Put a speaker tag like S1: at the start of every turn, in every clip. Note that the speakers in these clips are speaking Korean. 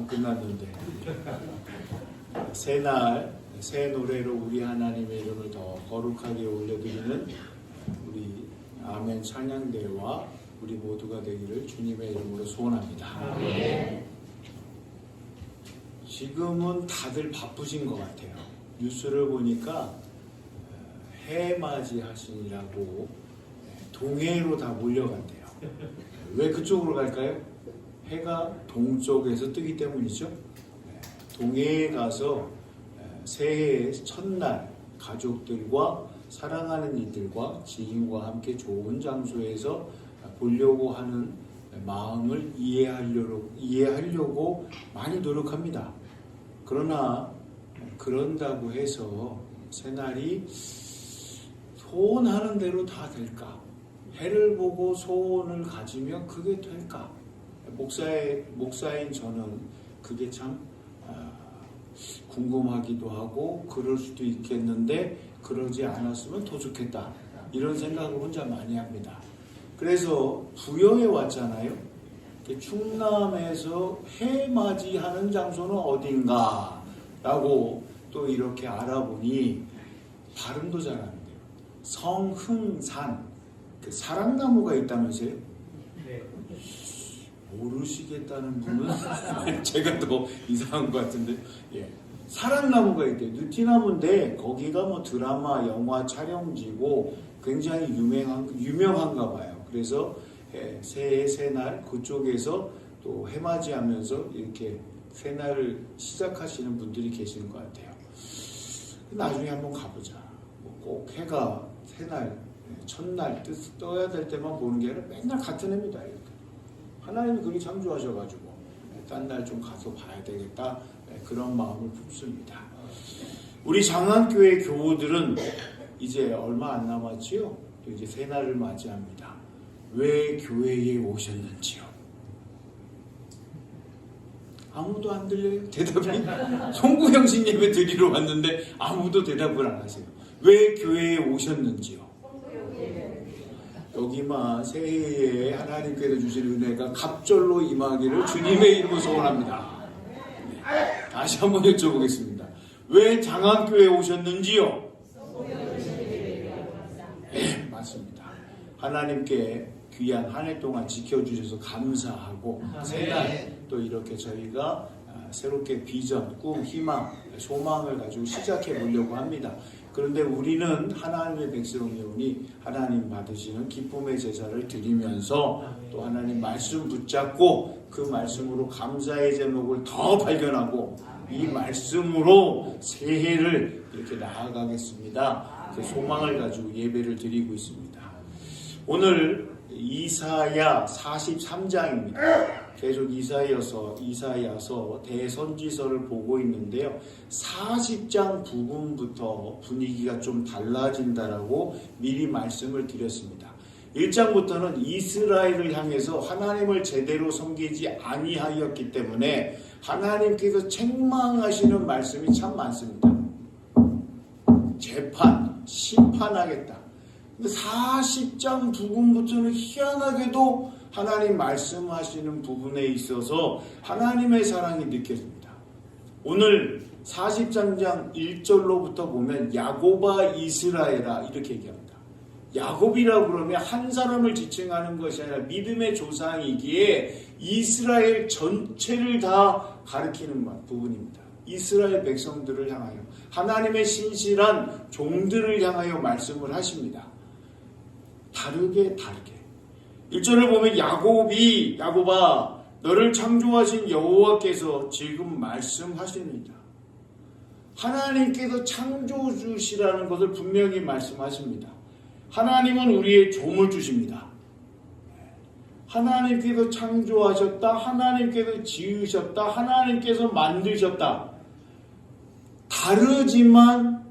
S1: 금방 끝났는데 새날 새 노래로 우리 하나님의 이름을 더 거룩하게 올려드리는 우리 아멘 찬양대와 우리 모두가 되기를 주님의 이름으로 소원합니다. 아멘. 지금은 다들 바쁘신 것 같아요. 뉴스를 보니까 해맞이 하시느라고 동해로 다 몰려간대요. 왜 그쪽으로 갈까요? 해가 동쪽에서 뜨기 때문이죠. 동해에 가서 새해의 첫날 가족들과 사랑하는 이들과 지인과 함께 좋은 장소에서 보려고 하는 마음을 이해하려고 많이 노력합니다. 그러나 그런다고 해서 새날이 소원하는 대로 다 될까? 해를 보고 소원을 가지면 그게 될까? 목사인 저는 그게 참 궁금하기도 하고 그럴 수도 있겠는데 그러지 않았으면 더 좋겠다. 이런 생각을 혼자 많이 합니다. 그래서 부여에 왔잖아요. 충남에서 해맞이하는 장소는 어딘가 라고 또 이렇게 알아보니 발음도 잘 안 돼요. 성흥산 그 사랑나무가 있다면서요? 네. 모르시겠다는 분은 제가 더 이상한 것 같은데, 예. 사랑나무가 있대요. 느티나무인데 거기가 뭐 드라마, 영화 촬영지고 굉장히 유명한가 봐요. 그래서 새해 새날 그쪽에서 또 해맞이하면서 이렇게 새날을 시작하시는 분들이 계시는 것 같아요. 나중에 한번 가보자. 꼭 해가 새날 첫날 떠야 될 때만 보는 게 아니라 맨날 같은 해입니다. 이렇게. 하나님이 그렇게 창조하셔가지고 딴 날 좀 가서 봐야 되겠다. 그런 마음을 품습니다. 우리 장안교회 교우들은 이제 얼마 안 남았지요? 또 이제 새날을 맞이합니다. 왜 교회에 오셨는지요? 아무도 안 들려요? 대답이? 송구형식 예배 드리러 왔는데 아무도 대답을 안 하세요. 왜 교회에 오셨는지요? 여기만 새해에 하나님께서 주신 은혜가 갑절로 임하기를 주님의 이름으로 소원합니다. 네. 다시 한번 여쭤보겠습니다. 왜 장안교회에 오셨는지요? 네, 맞습니다. 하나님께 귀한 한 해 동안 지켜주셔서 감사하고 새날 또 이렇게 저희가 새롭게 비전, 꿈, 희망, 소망을 가지고 시작해 보려고 합니다. 그런데 우리는 하나님의 백성이오니 하나님 받으시는 기쁨의 제사를 드리면서 또 하나님 말씀 붙잡고 그 말씀으로 감사의 제목을 더 발견하고 이 말씀으로 새해를 이렇게 나아가겠습니다. 그 소망을 가지고 예배를 드리고 있습니다. 오늘 이사야 43장입니다. 계속 이사야서 대선지서를 보고 있는데요. 40장 부분부터 분위기가 좀 달라진다라고 미리 말씀을 드렸습니다. 1장부터는 이스라엘을 향해서 하나님을 제대로 섬기지 아니하였기 때문에 하나님께서 책망하시는 말씀이 참 많습니다. 재판, 심판하겠다. 40장 부분부터는 희한하게도 하나님 말씀하시는 부분에 있어서 하나님의 사랑이 느껴집니다. 오늘 40장 1절로부터 보면 야곱아 이스라엘아 이렇게 얘기합니다. 야곱이라고 그러면 한 사람을 지칭하는 것이 아니라 믿음의 조상이기에 이스라엘 전체를 다 가리키는 부분입니다. 이스라엘 백성들을 향하여 하나님의 신실한 종들을 향하여 말씀을 하십니다. 다르게 1절을 보면 야곱아 너를 창조하신 여호와께서 지금 말씀하십니다. 하나님께서 창조주시라는 것을 분명히 말씀하십니다. 하나님은 우리의 조물주십니다. 하나님께서 창조하셨다. 하나님께서 지으셨다. 하나님께서 만드셨다. 다르지만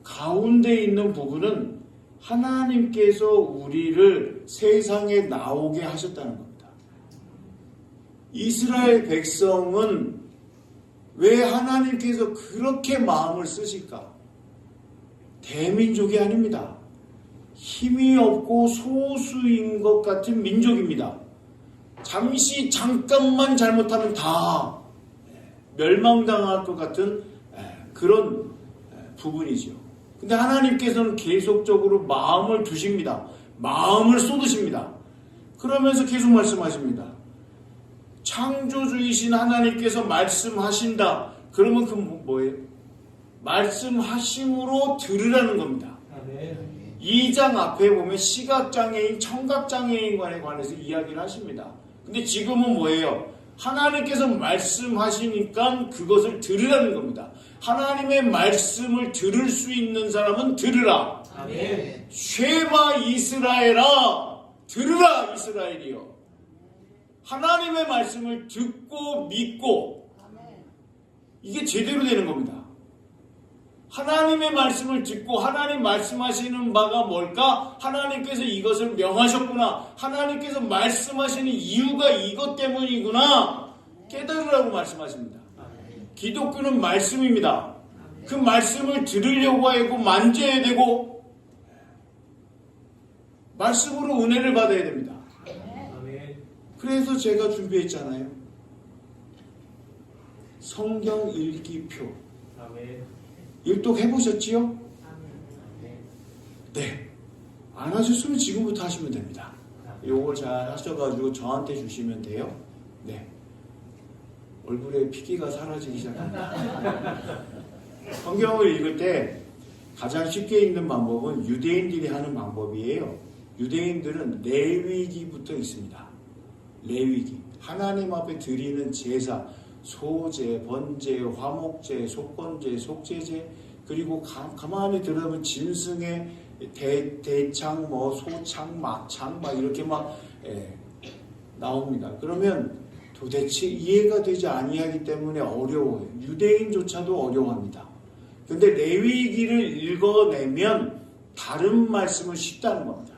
S1: 가운데 있는 부분은 하나님께서 우리를 세상에 나오게 하셨다는 겁니다. 이스라엘 백성은 왜 하나님께서 그렇게 마음을 쓰실까? 대민족이 아닙니다. 힘이 없고 소수인 것 같은 민족입니다. 잠시 잠깐만 잘못하면 다 멸망당할 것 같은 그런 부분이죠. 근데 하나님께서는 계속적으로 마음을 두십니다. 마음을 쏟으십니다. 그러면서 계속 말씀하십니다. 창조주이신 하나님께서 말씀하신다. 그러면 그 뭐예요? 말씀하심으로 들으라는 겁니다. 2장 앞에 보면 시각장애인, 청각장애인에 관해서 이야기를 하십니다. 근데 지금은 뭐예요? 하나님께서 말씀하시니까 그것을 들으라는 겁니다. 하나님의 말씀을 들을 수 있는 사람은 들으라.
S2: 아멘.
S1: 쉐마 이스라엘아, 들으라 이스라엘이여. 하나님의 말씀을 듣고 믿고, 이게 제대로 되는 겁니다. 하나님의 말씀을 듣고 하나님 말씀하시는 바가 뭘까? 하나님께서 이것을 명하셨구나. 하나님께서 말씀하시는 이유가 이것 때문이구나. 깨달으라고 말씀하십니다. 기독교는 말씀입니다. 그 말씀을 들으려고 하고 만져야 되고 말씀으로 은혜를 받아야 됩니다. 그래서 제가 준비했잖아요. 성경 읽기표. 일독해보셨지요? 네. 안 하셨으면 지금부터 하시면 됩니다. 요걸 잘 하셔가지고 저한테 주시면 돼요. 네. 얼굴에 피기가 사라지기 시작합니다. 성경을 읽을 때 가장 쉽게 읽는 방법은 유대인들이 하는 방법이에요. 유대인들은 레위기부터 있습니다. 레위기. 하나님 앞에 드리는 제사. 소제, 번제, 화목제, 속건제, 속제제, 그리고 가만히 들어보면 짐승의 대창, 소창, 막창, 이렇게 나옵니다. 그러면 도대체 이해가 되지 아니하기 때문에 어려워요. 유대인조차도 어려워합니다. 근데 레위기를 읽어내면 다른 말씀은 쉽다는 겁니다.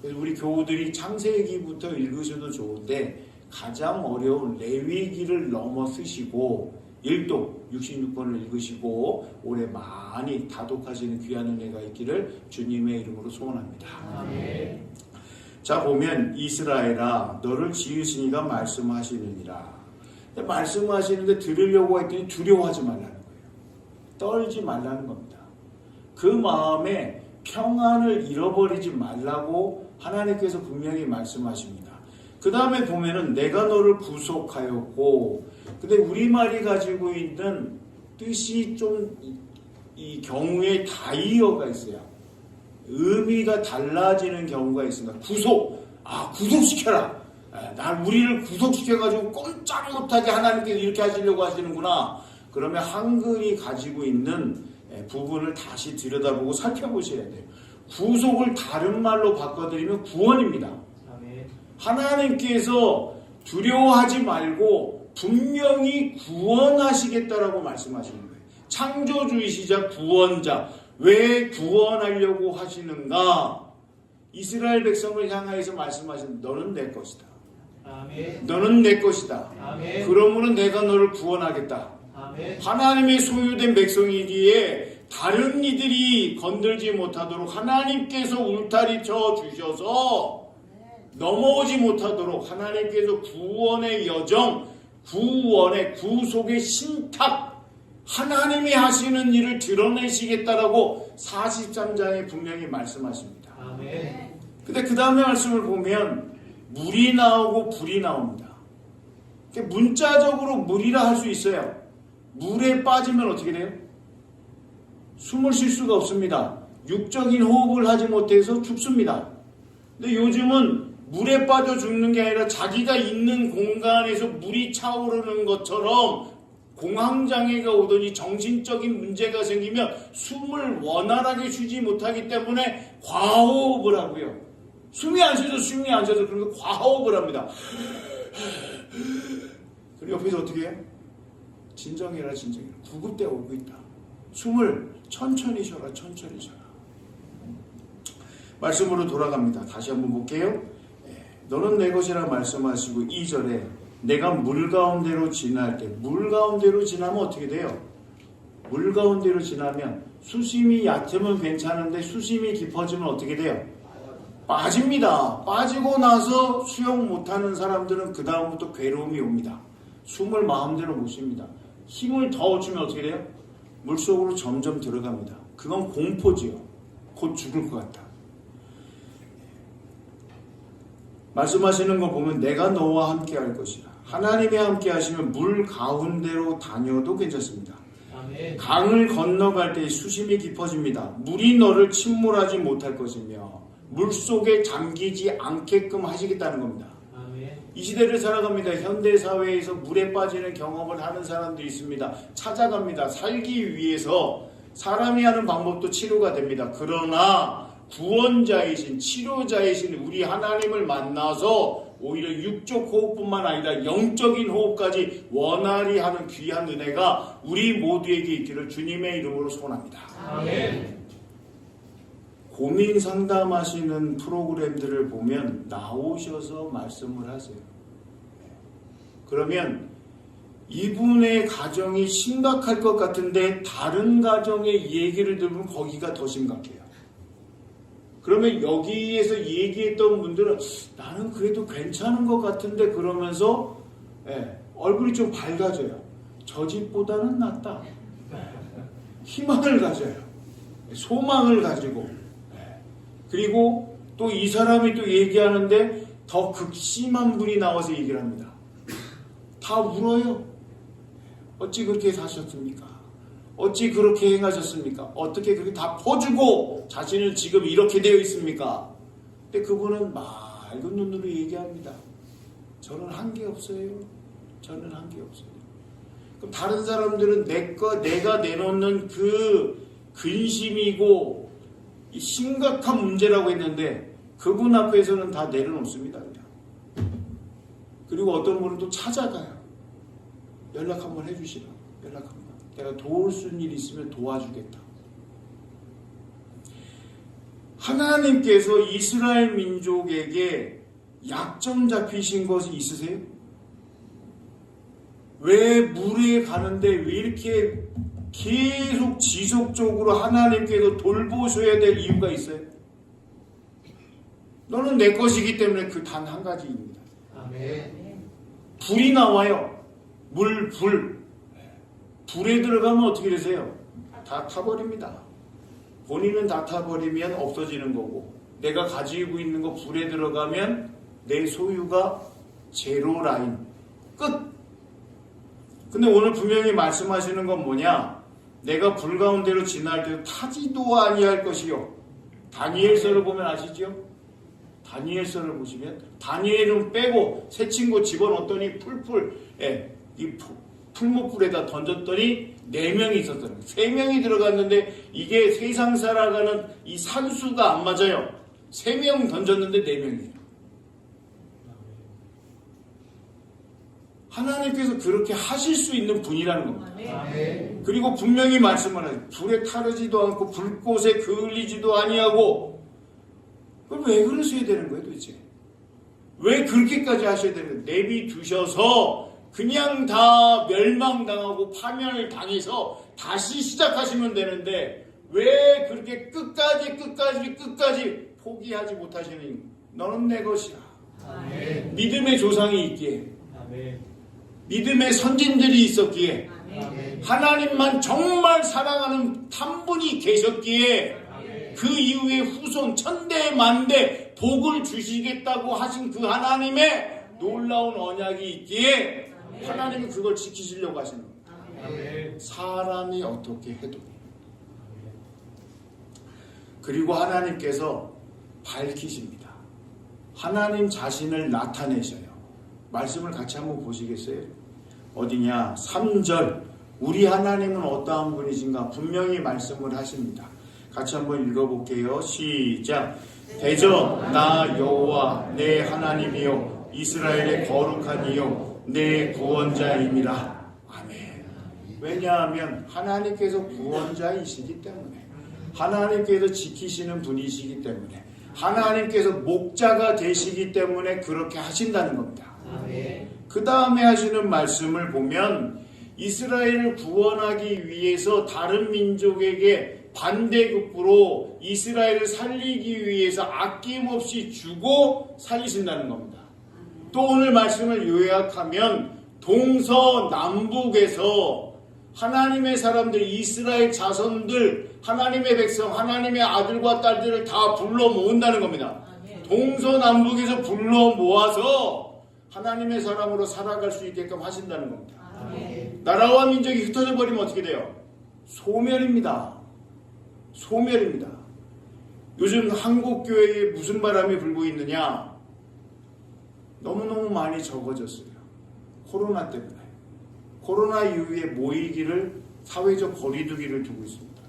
S1: 그래서 우리 교우들이 창세기부터 읽으셔도 좋은데 가장 어려운 레위기를 넘어서시고 1독 66권을 읽으시고 올해 많이 다독하시는 귀한 은혜가 있기를 주님의 이름으로 소원합니다.
S2: 아멘.
S1: 자, 보면 이스라엘아 너를 지으시니가 말씀하시느니라. 말씀하시는데 들으려고 했더니 두려워하지 말라는 거예요. 떨지 말라는 겁니다. 그 마음에 평안을 잃어버리지 말라고 하나님께서 분명히 말씀하십니다. 그 다음에 보면은 내가 너를 구속하였고, 근데 우리말이 가지고 있는 뜻이 좀 이 경우에 다이어가 있어요. 의미가 달라지는 경우가 있습니다. 구속, 구속시켜라. 우리를 구속시켜가지고 꼼짝 못하게 하나님께서 이렇게 하시려고 하시는구나. 그러면 한글이 가지고 있는 부분을 다시 들여다보고 살펴보셔야 돼요. 구속을 다른 말로 바꿔드리면 구원입니다. 하나님께서 두려워하지 말고 분명히 구원하시겠다라고 말씀하시는 거예요. 창조주이시자 구원자. 왜 구원하려고 하시는가? 이스라엘 백성을 향하여서 말씀하시는 너는 내 것이다.
S2: 아멘.
S1: 너는 내 것이다.
S2: 아멘.
S1: 그러므로 내가 너를 구원하겠다.
S2: 아멘.
S1: 하나님의 소유된 백성이기에 다른 이들이 건들지 못하도록 하나님께서 울타리 쳐 주셔서 넘어오지 못하도록 하나님께서 구원의 여정, 구원의 구속의 신탁, 하나님이 하시는 일을 드러내시겠다라고 43장에 분명히 말씀하십니다.
S2: 아멘.
S1: 근데 그 다음에 말씀을 보면 물이 나오고 불이 나옵니다. 문자적으로 물이라 할 수 있어요. 물에 빠지면 어떻게 돼요? 숨을 쉴 수가 없습니다. 육적인 호흡을 하지 못해서 죽습니다. 근데 요즘은 물에 빠져 죽는 게 아니라 자기가 있는 공간에서 물이 차오르는 것처럼 공황장애가 오더니 정신적인 문제가 생기면 숨을 원활하게 쉬지 못하기 때문에 과호흡을 하고요. 숨이 안 쉬어서 그러면 과호흡을 합니다. 그리고 옆에서 어떻게 해요? 진정해라. 구급대 오고 있다. 숨을 천천히 쉬어라. 말씀으로 돌아갑니다. 다시 한번 볼게요. 너는 내 것이라 말씀하시고 2절에 내가 물 가운데로 지날 때, 물 가운데로 지나면 어떻게 돼요? 물 가운데로 지나면 수심이 얕으면 괜찮은데 수심이 깊어지면 어떻게 돼요? 빠집니다. 빠지고 나서 수영 못하는 사람들은 그 다음부터 괴로움이 옵니다. 숨을 마음대로 못 쉽니다. 힘을 더 주면 어떻게 돼요? 물속으로 점점 들어갑니다. 그건 공포지요. 곧 죽을 것 같다. 말씀하시는 거 보면 내가 너와 함께 할 것이라. 하나님이 함께 하시면 물 가운데로 다녀도 괜찮습니다.
S2: 아멘.
S1: 강을 건너갈 때 수심이 깊어집니다. 물이 너를 침몰하지 못할 것이며 물속에 잠기지 않게끔 하시겠다는 겁니다.
S2: 아멘.
S1: 이 시대를 살아갑니다. 현대사회에서 물에 빠지는 경험을 하는 사람들이 있습니다. 찾아갑니다. 살기 위해서 사람이 하는 방법도 치료가 됩니다. 그러나 구원자이신 치료자이신 우리 하나님을 만나서 오히려 육적 호흡뿐만 아니라 영적인 호흡까지 원활히 하는 귀한 은혜가 우리 모두에게 있기를 주님의 이름으로 소원합니다.
S2: 아멘.
S1: 고민 상담하시는 프로그램들을 보면 나오셔서 말씀을 하세요. 그러면 이분의 가정이 심각할 것 같은데 다른 가정의 얘기를 들으면 거기가 더 심각해요. 그러면 여기에서 얘기했던 분들은 나는 그래도 괜찮은 것 같은데 그러면서 얼굴이 좀 밝아져요. 저 집보다는 낫다. 희망을 가져요. 소망을 가지고. 그리고 또 이 사람이 또 얘기하는데 더 극심한 분이 나와서 얘기를 합니다. 다 울어요. 어찌 그렇게 사셨습니까? 어찌 그렇게 행하셨습니까? 어떻게 그렇게 다 퍼주고 자신은 지금 이렇게 되어 있습니까? 근데 그분은 맑은 눈으로 얘기합니다. 저는 한 게 없어요. 저는 한 게 없어요. 그럼 다른 사람들은 내가 내놓는 그 근심이고 심각한 문제라고 했는데 그분 앞에서는 다 내려놓습니다. 그냥. 그리고 어떤 분은 또 찾아가요. 연락 한번 해주시라. 연락 한번. 내가 도울 수 있는 일이 있으면 도와주겠다. 하나님께서 이스라엘 민족에게 약점 잡히신 것이 있으세요? 왜 물에 가는데 왜 이렇게 계속 지속적으로 하나님께서 돌보셔야 될 이유가 있어요? 너는 내 것이기 때문에 그 단 한 가지입니다.
S2: 아멘.
S1: 불이 나와요. 불에 들어가면 어떻게 되세요? 다 타버립니다. 본인은 다 타버리면 없어지는 거고 내가 가지고 있는 거 불에 들어가면 내 소유가 제로 라인 끝. 근데 오늘 분명히 말씀하시는 건 뭐냐? 내가 불 가운데로 지날 때 타지도 아니할 것이요. 다니엘서를 보면 아시죠? 다니엘서를 보시면 다니엘은 빼고 새 친구 집어넣었더니 이 풀목불에다 던졌더니 4명이 있었더라고요. 3명이 들어갔는데 이게 세상 살아가는 이 산수가 안 맞아요. 3명 던졌는데 4명이에요. 하나님께서 그렇게 하실 수 있는 분이라는 겁니다.
S2: 아멘.
S1: 그리고 분명히 말씀을 하죠. 불에 타르지도 않고 불꽃에 그을리지도 아니하고. 그럼 왜 그러셔야 되는 거예요 도대체? 왜 그렇게까지 하셔야 되는 거예요? 내비두셔서 그냥 다 멸망당하고 파멸을 당해서 다시 시작하시면 되는데 왜 그렇게 끝까지 포기하지 못하시는 너는 내 것이야.
S2: 아멘.
S1: 믿음의 조상이 있기에
S2: 아멘.
S1: 믿음의 선진들이 있었기에
S2: 아멘.
S1: 하나님만 정말 사랑하는 한 분이 계셨기에
S2: 아멘.
S1: 그 이후에 후손 천대 만대 복을 주시겠다고 하신 그 하나님의 놀라운 언약이 있기에 하나님은 그걸 지키시려고 하시는 겁니다.
S2: 아멘.
S1: 사람이 어떻게 해도. 그리고 하나님께서 밝히십니다. 하나님 자신을 나타내셔요. 말씀을 같이 한번 보시겠어요? 어디냐? 3절. 우리 하나님은 어떠한 분이신가? 분명히 말씀을 하십니다. 같이 한번 읽어볼게요. 시작. 대저 나 여호와 내 하나님이요 이스라엘의 거룩한 이요 내 구원자임이라. 아멘. 왜냐하면 하나님께서 구원자이시기 때문에 하나님께서 지키시는 분이시기 때문에 하나님께서 목자가 되시기 때문에 그렇게 하신다는 겁니다.
S2: 아멘.
S1: 그 다음에 하시는 말씀을 보면 이스라엘을 구원하기 위해서 다른 민족에게 반대급부로 이스라엘을 살리기 위해서 아낌없이 주고 살리신다는 겁니다. 또 오늘 말씀을 요약하면 동서남북에서 하나님의 사람들, 이스라엘 자손들, 하나님의 백성, 하나님의 아들과 딸들을 다 불러 모은다는 겁니다. 동서남북에서 불러 모아서 하나님의 사람으로 살아갈 수 있게끔 하신다는 겁니다. 나라와 민족이 흩어져 버리면 어떻게 돼요? 소멸입니다. 소멸입니다. 요즘 한국교회에 무슨 바람이 불고 있느냐? 너무너무 많이 적어졌어요. 코로나 때문에. 코로나 이후에 모이기를, 사회적 거리두기를 두고 있습니다.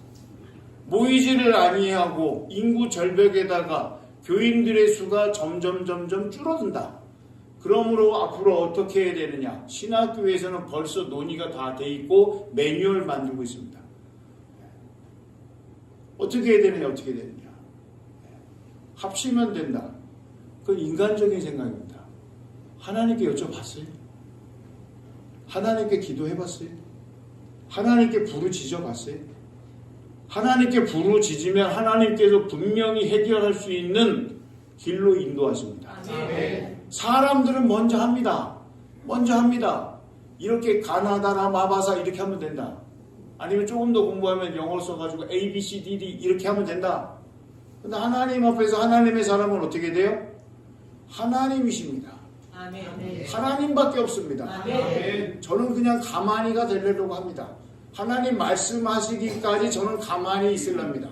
S1: 모이지를 아니하고 인구 절벽에다가 교인들의 수가 점점 줄어든다. 그러므로 앞으로 어떻게 해야 되느냐? 신학교에서는 벌써 논의가 다 돼 있고 매뉴얼 만들고 있습니다. 어떻게 해야 되느냐? 어떻게 해야 되느냐? 합치면 된다. 그건 인간적인 생각입니다. 하나님께 여쭤봤어요? 하나님께 기도해봤어요? 하나님께 부르짖어봤어요? 하나님께 부르짖으면 하나님께서 분명히 해결할 수 있는 길로 인도하십니다. 사람들은 먼저 합니다. 먼저 합니다. 이렇게 가나다나 마바사 이렇게 하면 된다. 아니면 조금 더 공부하면 영어를 써가지고 A, B, C, D, D 이렇게 하면 된다. 근데 하나님 앞에서 하나님의 사람은 어떻게 돼요? 하나님이십니다. 하나님밖에 없습니다. 저는 그냥 가만히가 되려고 합니다. 하나님 말씀하시기까지 저는 가만히 있으랍니다.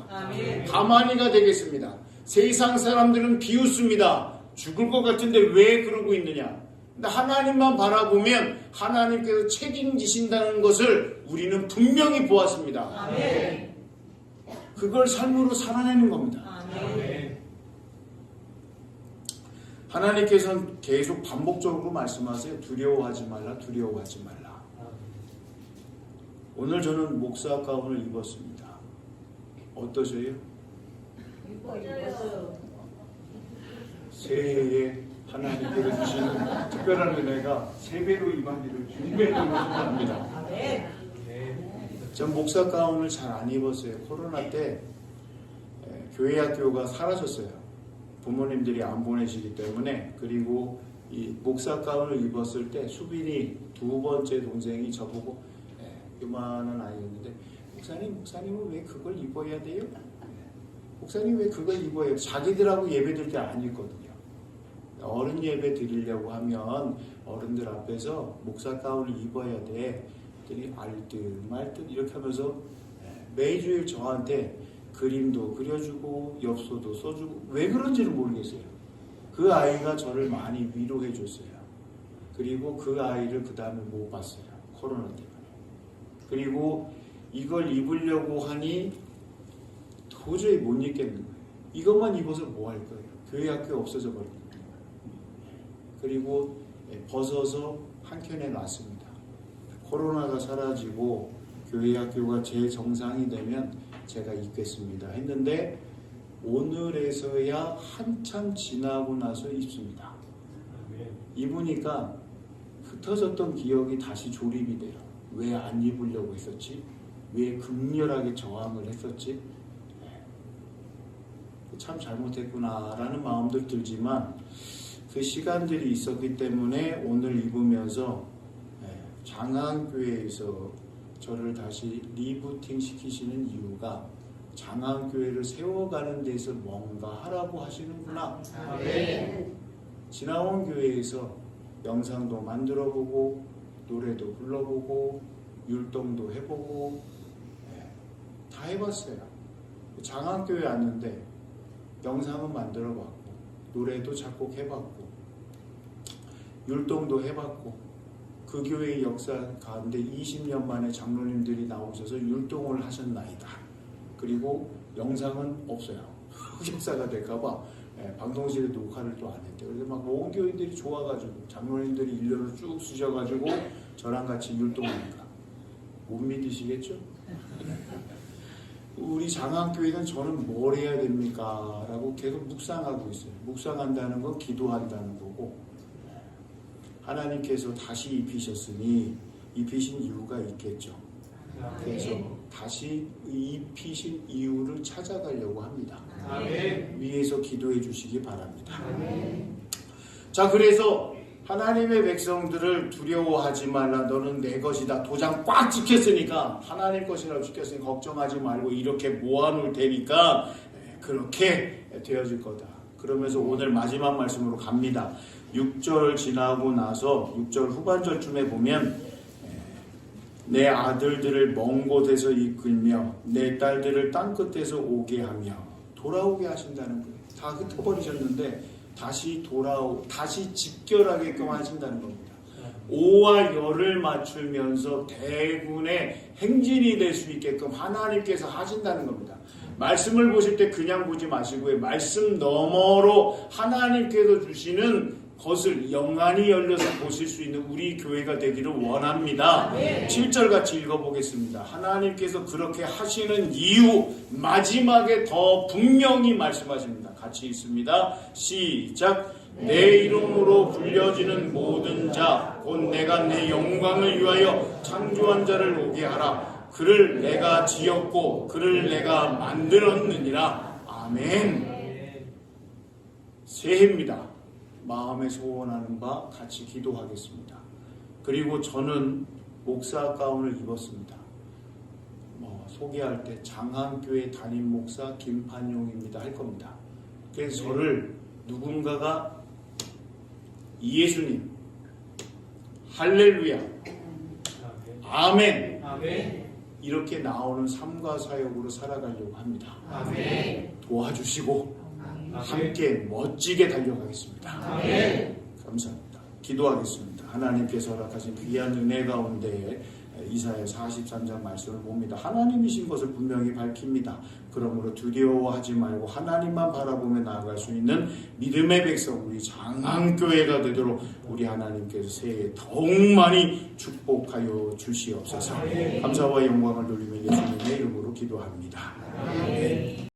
S1: 가만히가 되겠습니다. 세상 사람들은 비웃습니다. 죽을 것 같은데 왜 그러고 있느냐? 근데 하나님만 바라보면 하나님께서 책임지신다는 것을 우리는 분명히 보았습니다. 그걸 삶으로 살아내는 겁니다. 하나님께서는 계속 반복적으로 말씀하세요. 두려워하지 말라, 두려워하지 말라. 오늘 저는 목사 가운을 입었습니다. 어떠세요? 새해에 하나님께서 주시는 특별한 은혜가 3배로 임하기를 주님의 이름으로 축원합니다. 전 목사 가운을 잘 안 입었어요. 코로나 때 교회 학교가 사라졌어요. 부모님들이 안 보내시기 때문에. 그리고 이 목사 가운을 입었을 때 수빈이 2번째 동생이 저보고 요만은 아니었는데 목사님은 왜 그걸 입어야 돼요? 목사님 왜 그걸 입어야 돼요? 자기들하고 예배 드릴 때 안 입거든요. 어른 예배 드리려고 하면 어른들 앞에서 목사 가운을 입어야 돼. 그들이 알듯 말듯 이렇게 하면서 매주일 저한테 그림도 그려주고 엽서도 써주고 왜 그런지는 모르겠어요. 그 아이가 저를 많이 위로해 줬어요. 그리고 그 아이를 그 다음에 못 봤어요. 코로나 때문에. 그리고 이걸 입으려고 하니 도저히 못 입겠는 거예요. 이것만 입어서 뭐 할 거예요? 교회 학교 없어져 버린 거예요. 그리고 벗어서 한켠에 놨습니다. 코로나가 사라지고 교회 학교가 재정상이 되면 제가 입겠습니다 했는데 오늘에서야 한참 지나고 나서 입습니다. 입으니까 흩어졌던 기억이 다시 조립이 돼요. 왜 안 입으려고 했었지? 왜 극렬하게 저항을 했었지? 참 잘못했구나라는 마음도 들지만 그 시간들이 있었기 때문에 오늘 입으면서 장안교회에서 저를 다시 리부팅 시키시는 이유가 장안교회를 세워가는 데서 뭔가 하라고 하시는구나. 지나온 교회에서 영상도 만들어보고 노래도 불러보고 율동도 해보고 다 해봤어요. 장안교회 왔는데 영상은 만들어봤고 노래도 작곡해봤고 율동도 해봤고 그 교회의 역사 가운데 20년 만에 장로님들이 나오셔서 율동을 하셨나이다. 그리고 영상은 없어요. 흑역사가 될까봐 방송실에 녹화를 또 안 했대요. 그래서 막 온 교인들이 좋아가지고 장로님들이 일렬로 쭉 쓰셔가지고 저랑 같이 율동하니까 못 믿으시겠죠? 우리 장안교회는 저는 뭘 해야 됩니까? 라고 계속 묵상하고 있어요. 묵상한다는 건 기도한다는 거고 하나님께서 다시 입히셨으니 입히신 이유가 있겠죠. 그래서 다시 입히신 이유를 찾아가려고 합니다.
S2: 아멘.
S1: 위에서 기도해 주시기 바랍니다. 자, 그래서 하나님의 백성들을 두려워하지 말라. 너는 내 것이다. 도장 꽉 찍혔으니까, 하나님 것이라고 찍혔으니 걱정하지 말고 이렇게 모아놓을 테니까 그렇게 되어질 거다. 그러면서 오늘 마지막 말씀으로 갑니다. 6절 지나고 나서 6절 후반절쯤에 보면 내 아들들을 먼 곳에서 이끌며 내 딸들을 땅끝에서 오게 하며 돌아오게 하신다는 거예요. 다 흩어버리셨는데 다시 집결하게끔 하신다는 겁니다. 오와 열을 맞추면서 대군의 행진이 될 수 있게끔 하나님께서 하신다는 겁니다. 말씀을 보실 때 그냥 보지 마시고요. 말씀 너머로 하나님께서 주시는 것을 영안이 열려서 보실 수 있는 우리 교회가 되기를 원합니다. 7절 같이 읽어보겠습니다. 하나님께서 그렇게 하시는 이유 마지막에 더 분명히 말씀하십니다. 같이 읽습니다. 시작. 내 이름으로 불려지는 모든 자 곧 내가 내 영광을 위하여 창조한 자를 오게 하라. 그를 내가 지었고 그를 내가 만들었느니라. 아멘. 새해입니다. 마음에 소원하는 바 같이 기도하겠습니다. 그리고 저는 목사 가운을 입었습니다. 소개할 때 장안교회 담임 목사 김판용입니다 할 겁니다. 그래서 저를 누군가가 예수님, 할렐루야, 아멘,
S2: 아멘.
S1: 이렇게 나오는 삶과 사역으로 살아가려고 합니다.
S2: 아멘.
S1: 도와주시고 함께 멋지게 달려가겠습니다.
S2: 아멘.
S1: 감사합니다. 기도하겠습니다. 하나님께서 허락하신 귀한 은혜 가운데 이사야 43장 말씀을 봅니다. 하나님이신 것을 분명히 밝힙니다. 그러므로 두려워하지 말고 하나님만 바라보며 나아갈 수 있는 믿음의 백성, 우리 장안교회가 되도록 우리 하나님께서 새해에 더욱 많이 축복하여 주시옵소서. 감사와 영광을 돌리며 예수님의 이름으로 기도합니다. 아멘.